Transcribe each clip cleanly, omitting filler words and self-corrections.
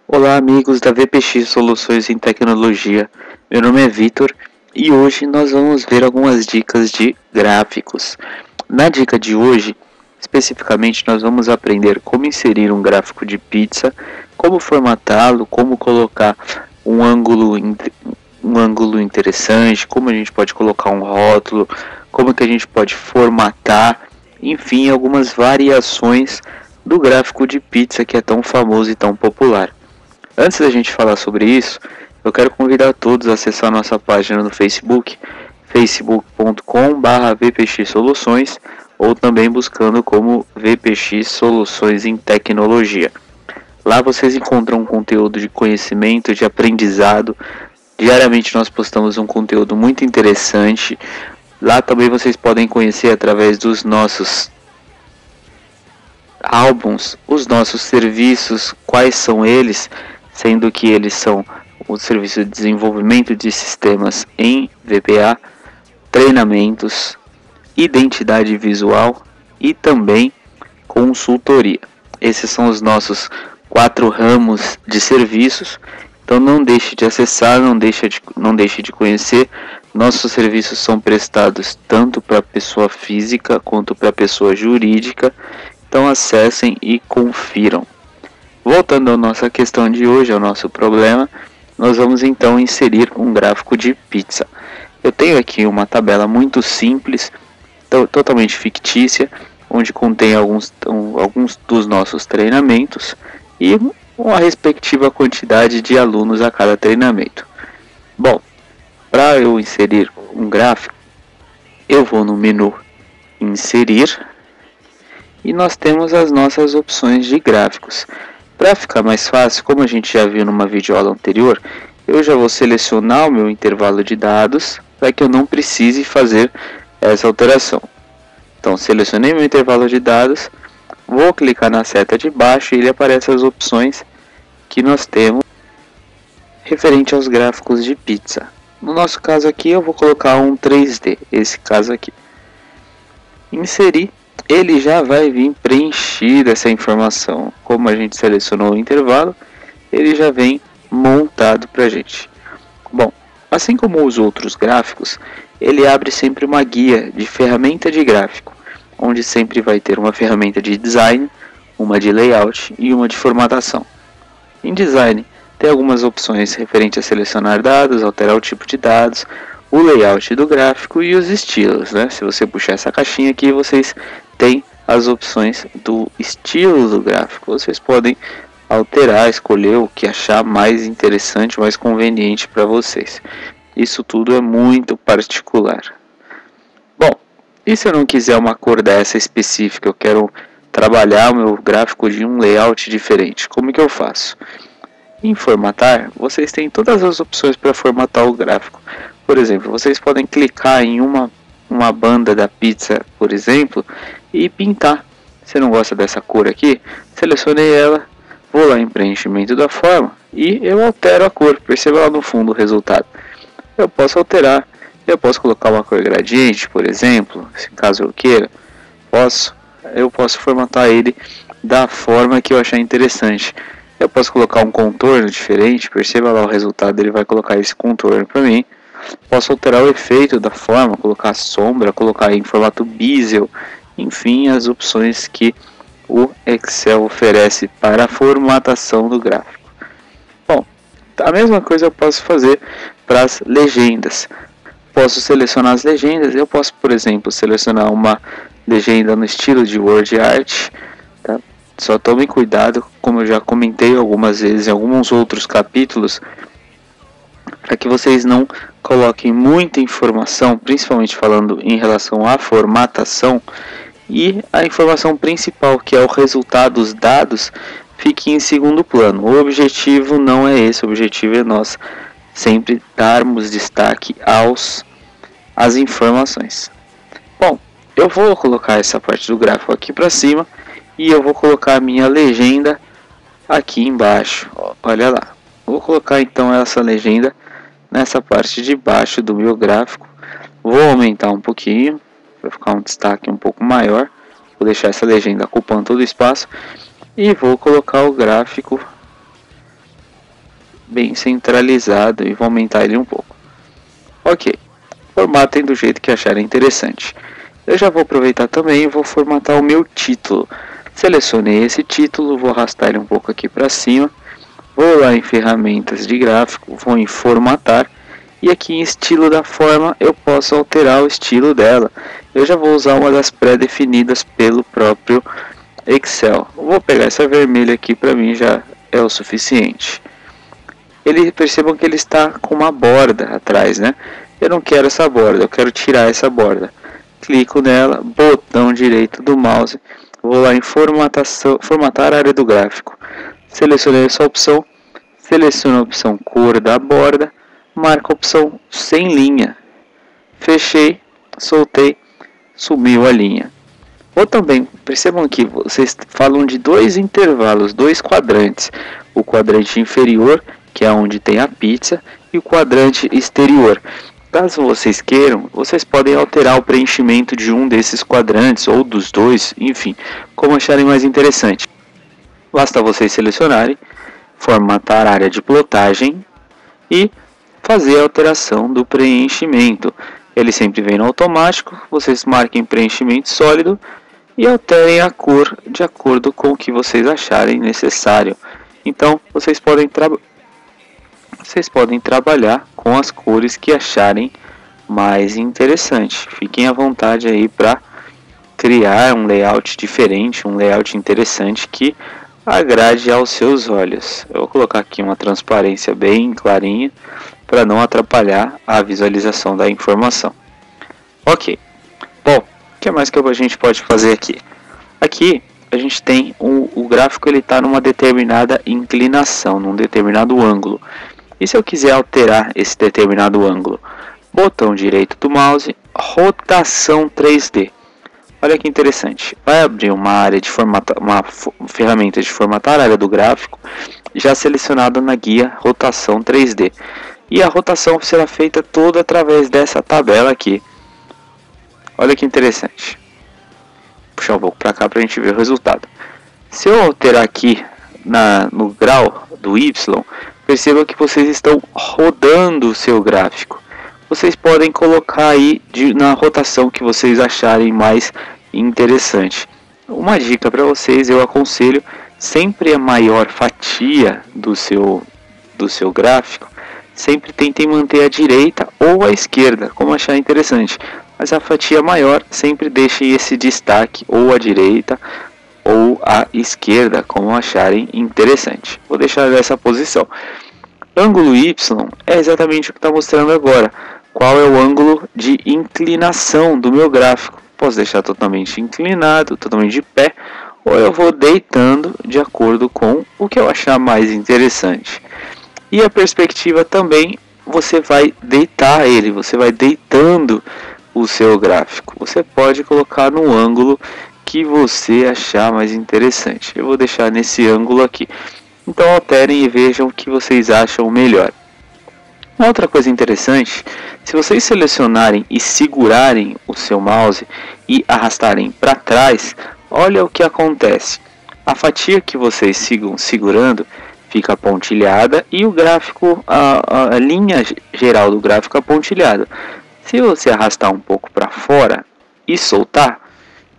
Olá, amigos da VPX Soluções em Tecnologia. Meu nome é Vitor e hoje nós vamos ver algumas dicas de gráficos. Na dica de hoje, especificamente, nós vamos aprender como inserir um gráfico de pizza, como formatá-lo, como colocar um ângulo interessante, como a gente pode colocar um rótulo, como que a gente pode formatar, enfim, algumas variações do gráfico de pizza que é tão famoso e tão popular. Antes da gente falar sobre isso, eu quero convidar todos a acessar nossa página no Facebook, facebook.com/vpxsoluções, ou também buscando como VPX Soluções em Tecnologia. Lá vocês encontram um conteúdo de conhecimento, de aprendizado. Diariamente nós postamos um conteúdo muito interessante. Lá também vocês podem conhecer através dos nossos álbuns, os nossos serviços, quais são eles, sendo que eles são o serviço de desenvolvimento de sistemas em VBA, treinamentos, identidade visual e também consultoria. Esses são os nossos 4 ramos de serviços. Então não deixe de acessar, não deixe de conhecer. Nossos serviços são prestados tanto para pessoa física quanto para pessoa jurídica. Então acessem e confiram. Voltando à nossa questão de hoje, ao nosso problema, nós vamos então inserir um gráfico de pizza. Eu tenho aqui uma tabela muito simples, totalmente fictícia, onde contém alguns dos nossos treinamentos e uma respectiva quantidade de alunos a cada treinamento. Bom, para eu inserir um gráfico, eu vou no menu Inserir e nós temos as nossas opções de gráficos. Para ficar mais fácil, como a gente já viu numa videoaula anterior, eu já vou selecionar o meu intervalo de dados para que eu não precise fazer essa alteração. Então, selecionei meu intervalo de dados, vou clicar na seta de baixo e ele aparece as opções que nós temos referente aos gráficos de pizza. No nosso caso aqui, eu vou colocar um 3D, esse caso aqui. Inserir. Ele já vai vir preenchido essa informação. Como a gente selecionou o intervalo, ele já vem montado para a gente. Bom, assim como os outros gráficos, ele abre sempre uma guia de ferramenta de gráfico, onde sempre vai ter uma ferramenta de design, uma de layout e uma de formatação. Em design, tem algumas opções referentes a selecionar dados, alterar o tipo de dados, o layout do gráfico e os estilos, né? Se você puxar essa caixinha aqui, vocês têm as opções do estilo do gráfico. Vocês podem alterar, escolher o que achar mais interessante, mais conveniente para vocês. Isso tudo é muito particular. Bom, e se eu não quiser uma cor dessa específica, eu quero trabalhar o meu gráfico de um layout diferente, como que eu faço? Em formatar, vocês têm todas as opções para formatar o gráfico. Por exemplo, vocês podem clicar em uma banda da pizza, por exemplo, e pintar. Você não gosta dessa cor aqui? Selecionei ela, vou lá em preenchimento da forma e eu altero a cor. Perceba lá no fundo o resultado. Eu posso alterar, eu posso colocar uma cor gradiente, por exemplo, se caso eu queira. Eu posso formatar ele da forma que eu achar interessante. Eu posso colocar um contorno diferente, perceba lá o resultado, ele vai colocar esse contorno para mim. Posso alterar o efeito da forma, colocar sombra, colocar em formato bezel, enfim, as opções que o Excel oferece para a formatação do gráfico. Bom, a mesma coisa eu posso fazer para as legendas. Posso selecionar as legendas, eu posso, por exemplo, selecionar uma legenda no estilo de word art, tá? Só tomem cuidado, como eu já comentei algumas vezes em alguns outros capítulos, para que vocês não coloquem muita informação, principalmente falando em relação à formatação, e a informação principal, que é o resultado dos dados, fique em segundo plano. O objetivo não é esse, o objetivo é nós sempre darmos destaque às informações. Bom, eu vou colocar essa parte do gráfico aqui para cima e eu vou colocar a minha legenda aqui embaixo. Olha lá, vou colocar então essa legenda nessa parte de baixo do meu gráfico. Vou aumentar um pouquinho para ficar um destaque um pouco maior. Vou deixar essa legenda ocupando todo o espaço e vou colocar o gráfico bem centralizado e vou aumentar ele um pouco. Ok, formatem do jeito que acharem interessante. Eu já vou aproveitar também e vou formatar o meu título. Selecionei esse título, vou arrastar ele um pouco aqui para cima. Vou lá em ferramentas de gráfico, vou em formatar. E aqui em estilo da forma eu posso alterar o estilo dela. Eu já vou usar uma das pré-definidas pelo próprio Excel. Vou pegar essa vermelha aqui, para mim já é o suficiente. Percebam que ele está com uma borda atrás, né? Eu não quero essa borda, eu quero tirar essa borda. Clico nela, botão direito do mouse, vou lá em formatar a área do gráfico. Selecionei essa opção, seleciono a opção cor da borda, marco a opção sem linha. Fechei, soltei, sumiu a linha. Ou também, percebam que vocês falam de dois intervalos, dois quadrantes. O quadrante inferior, que é onde tem a pizza, e o quadrante exterior. Caso vocês queiram, vocês podem alterar o preenchimento de um desses quadrantes ou dos dois, enfim, como acharem mais interessante. Basta vocês selecionarem, formatar a área de plotagem e fazer a alteração do preenchimento. Ele sempre vem no automático, vocês marquem preenchimento sólido e alterem a cor de acordo com o que vocês acharem necessário. Então, vocês podem trabalhar com as cores que acharem mais interessante. Fiquem à vontade aí para criar um layout diferente, um layout interessante que agrade aos seus olhos. Eu vou colocar aqui uma transparência bem clarinha para não atrapalhar a visualização da informação. Ok. Bom, o que mais que a gente pode fazer aqui? Aqui a gente tem o gráfico, ele está numa determinada inclinação, num determinado ângulo. E se eu quiser alterar esse determinado ângulo? Botão direito do mouse, rotação 3D. Olha que interessante. Vai abrir uma área de uma ferramenta de formatar a área do gráfico, já selecionada na guia rotação 3D. E a rotação será feita toda através dessa tabela aqui. Olha que interessante. Vou puxar um pouco para cá para a gente ver o resultado. Se eu alterar aqui no grau do Y, perceba que vocês estão rodando o seu gráfico. Vocês podem colocar aí na rotação que vocês acharem mais interessante. Uma dica para vocês, eu aconselho sempre a maior fatia do seu gráfico. Sempre tentem manter a direita ou a esquerda, como achar interessante. Mas a fatia maior, sempre deixem esse destaque ou à direita ou à esquerda, como acharem interessante. Vou deixar nessa posição. Ângulo Y é exatamente o que está mostrando agora. Qual é o ângulo de inclinação do meu gráfico? Posso deixar totalmente inclinado, totalmente de pé, ou eu vou deitando de acordo com o que eu achar mais interessante. E a perspectiva também, você vai deitar ele, você vai deitando o seu gráfico. Você pode colocar no ângulo que você achar mais interessante. Eu vou deixar nesse ângulo aqui. Então alterem e vejam o que vocês acham melhor. Uma outra coisa interessante, se vocês selecionarem e segurarem o seu mouse e arrastarem para trás, olha o que acontece. A fatia que vocês sigam segurando fica pontilhada e o gráfico, a linha geral do gráfico é pontilhada. Se você arrastar um pouco para fora e soltar,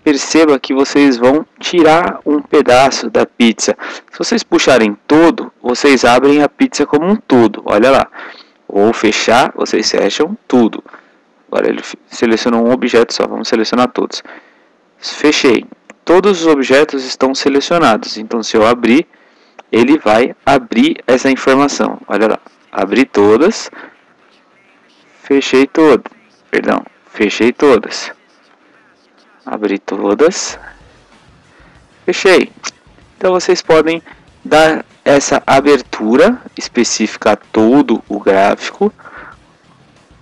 perceba que vocês vão tirar um pedaço da pizza. Se vocês puxarem todo, vocês abrem a pizza como um todo. Olha lá. Ou fechar, vocês fecham tudo. Agora ele selecionou um objeto só, vamos selecionar todos. Fechei. Todos os objetos estão selecionados. Então se eu abrir, ele vai abrir essa informação. Olha lá. Abri todas. Fechei todas. Perdão. Fechei todas. Abri todas. Fechei. Então vocês podem dar essa abertura específica a todo o gráfico.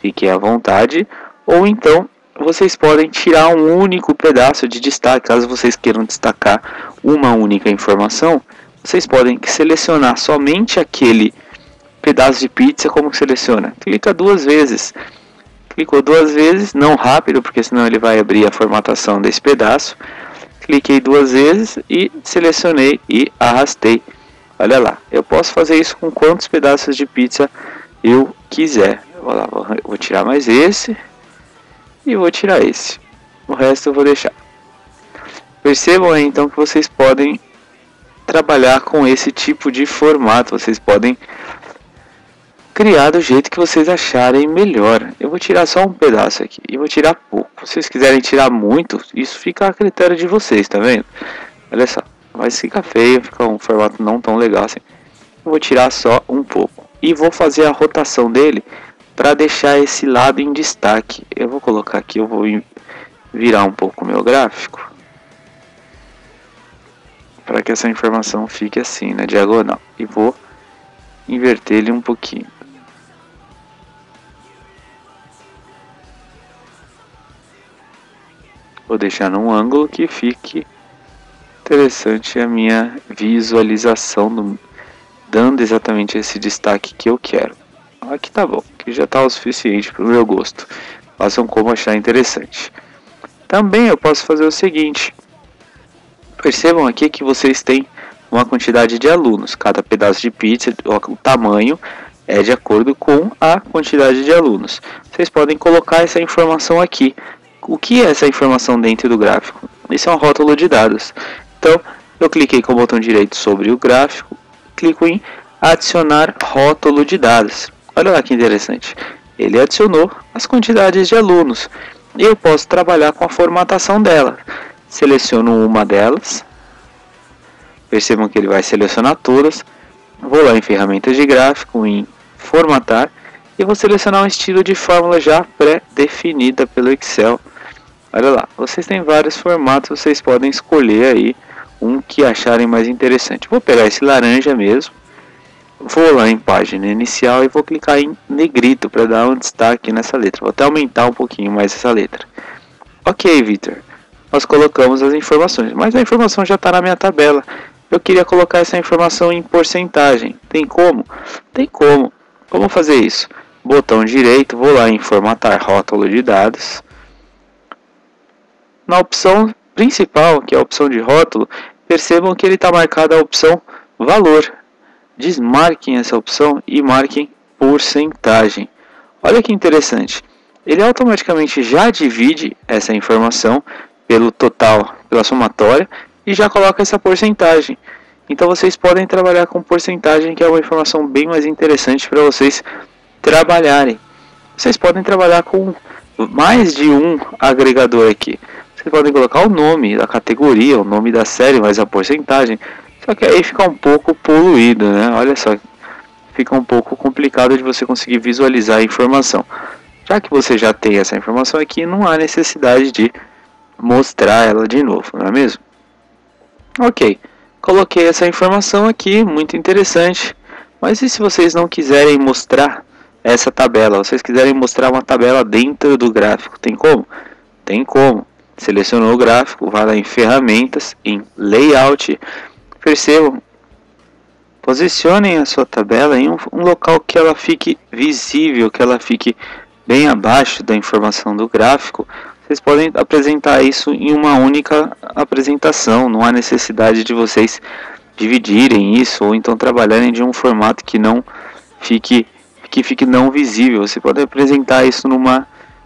Fiquem à vontade. Ou então vocês podem tirar um único pedaço de destaque. Caso vocês queiram destacar uma única informação, vocês podem selecionar somente aquele pedaço de pizza. Como que seleciona? Clica duas vezes. Clicou duas vezes, não rápido, porque senão ele vai abrir a formatação desse pedaço. Cliquei duas vezes e selecionei e arrastei Olha lá, eu posso fazer isso com quantos pedaços de pizza eu quiser. Vou lá, vou tirar mais esse e vou tirar esse. O resto eu vou deixar. Percebam aí então que vocês podem trabalhar com esse tipo de formato. Vocês podem criar do jeito que vocês acharem melhor. Eu vou tirar só um pedaço aqui e vou tirar pouco. Se vocês quiserem tirar muito, isso fica a critério de vocês, tá vendo? Olha só, mas fica feio, fica um formato não tão legal assim. Eu vou tirar só um pouco e vou fazer a rotação dele para deixar esse lado em destaque. Eu vou colocar aqui, eu vou virar um pouco o meu gráfico para que essa informação fique assim na diagonal e vou inverter ele um pouquinho. Vou deixar num ângulo que fique interessante a minha visualização, dando exatamente esse destaque que eu quero. Aqui tá bom, que já tá o suficiente para o meu gosto. Façam como achar interessante. Também eu posso fazer o seguinte. Percebam aqui que vocês têm uma quantidade de alunos. Cada pedaço de pizza, o tamanho é de acordo com a quantidade de alunos. Vocês podem colocar essa informação aqui. O que é essa informação dentro do gráfico? Isso é um rótulo de dados. Então, eu cliquei com o botão direito sobre o gráfico, clico em adicionar rótulo de dados. Olha lá que interessante. Ele adicionou as quantidades de alunos. E eu posso trabalhar com a formatação dela. Seleciono uma delas. Percebam que ele vai selecionar todas. Vou lá em ferramentas de gráfico, em formatar. E vou selecionar um estilo de fórmula já pré-definida pelo Excel. Olha lá, vocês têm vários formatos, vocês podem escolher aí um que acharem mais interessante. Vou pegar esse laranja mesmo. Vou lá em página inicial e vou clicar em negrito para dar um destaque nessa letra. Vou até aumentar um pouquinho mais essa letra. Ok, Victor. Nós colocamos as informações, mas a informação já está na minha tabela. Eu queria colocar essa informação em porcentagem. Tem como? Tem como. Como fazer isso? Botão direito, vou lá em formatar rótulo de dados. Na opção principal, que é a opção de rótulo, percebam que ele está marcada a opção valor. Desmarquem essa opção e marquem porcentagem. Olha que interessante. Ele automaticamente já divide essa informação pelo total, pela somatória, e já coloca essa porcentagem. Então vocês podem trabalhar com porcentagem, que é uma informação bem mais interessante para vocês trabalharem. Vocês podem trabalhar com mais de um agregador aqui. Vocês podem colocar o nome da categoria, o nome da série, mais a porcentagem. Só que aí fica um pouco poluído, né? Olha só, fica um pouco complicado de você conseguir visualizar a informação. Já que você já tem essa informação aqui, não há necessidade de mostrar ela de novo, não é mesmo? Ok, coloquei essa informação aqui, muito interessante. Mas e se vocês não quiserem mostrar essa tabela? Vocês quiserem mostrar uma tabela dentro do gráfico, tem como? Tem como. Selecionou o gráfico, vai lá em ferramentas, em layout. Percebam, posicionem a sua tabela em um local que ela fique visível, que ela fique bem abaixo da informação do gráfico. Vocês podem apresentar isso em uma única apresentação, não há necessidade de vocês dividirem isso ou então trabalharem de um formato que não fique não visível. Você pode apresentar isso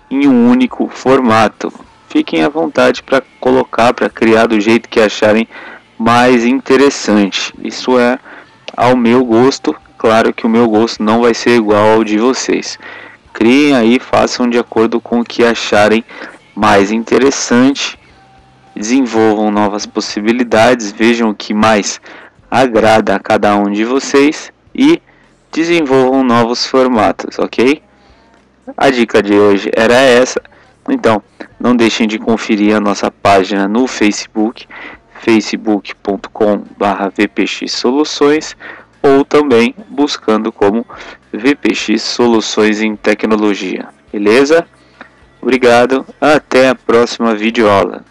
em um único formato. Fiquem à vontade para colocar, para criar do jeito que acharem mais interessante. Isso é ao meu gosto. Claro que o meu gosto não vai ser igual ao de vocês. Criem aí, façam de acordo com o que acharem mais interessante. Desenvolvam novas possibilidades, vejam o que mais agrada a cada um de vocês e desenvolvam novos formatos, ok? A dica de hoje era essa. Então, não deixem de conferir a nossa página no Facebook, facebook.com/vpxsoluções, ou também buscando como VPX Soluções em Tecnologia. Beleza? Obrigado, até a próxima videoaula.